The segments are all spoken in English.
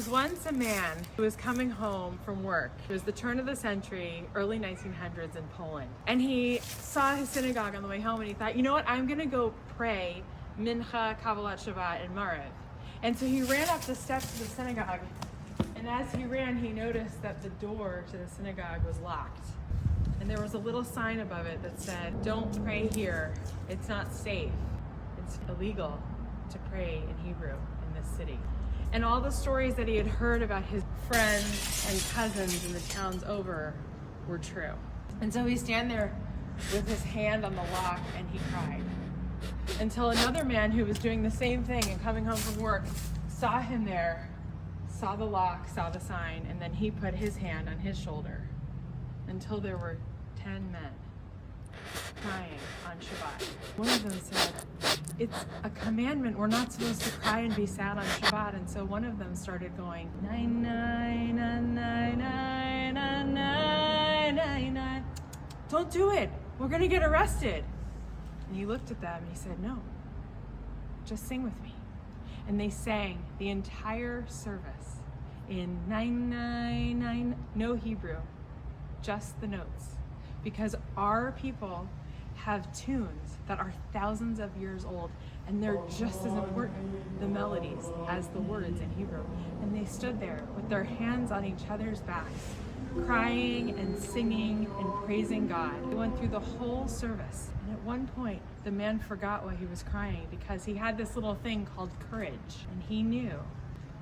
was once a man who was coming home from work. It was the turn of the century, early 1900s in Poland. And he saw his synagogue on the way home and he thought, you know what, I'm gonna go pray Mincha, Kabbalat Shabbat, and Maariv. And so he ran up the steps of the synagogue, and as he ran, he noticed that the door to the synagogue was locked. And there was a little sign above it that said, don't pray here, it's not safe. It's illegal to pray in Hebrew in this city. And all the stories that he had heard about his friends and cousins in the towns over were true. And so he stand there with his hand on the lock and he cried. Until another man who was doing the same thing and coming home from work saw him there, saw the lock, saw the sign, and then he put his hand on his shoulder until there were 10 men crying on Shabbat. One of them said, it's a commandment, we're not supposed to cry and be sad on Shabbat. And so one of them started going, nine, nine, nine, nine, nine, nine, nine, nine, nine. Don't do it, we're gonna get arrested. And he looked at them and he said, no, just sing with me. And they sang the entire service in 999, no Hebrew, just the notes. Because our people have tunes that are thousands of years old and they're just as important, the melodies, as the words in Hebrew. And they stood there with their hands on each other's backs, crying and singing and praising God. They went through the whole service. And at one point, the man forgot why he was crying because he had this little thing called courage. And he knew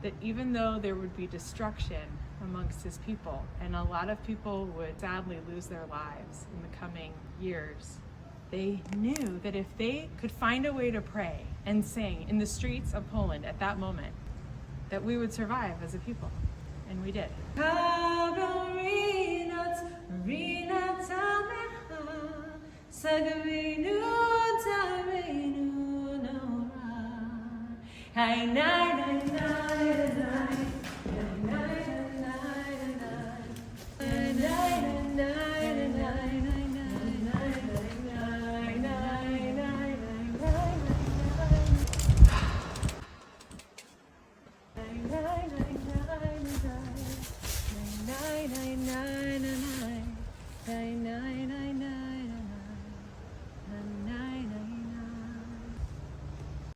that even though there would be destruction amongst his people, and a lot of people would sadly lose their lives in the coming years, they knew that if they could find a way to pray and sing in the streets of Poland at that moment, that we would survive as a people. And we did. Nine, nine, nine, nine, nine, nine, nine.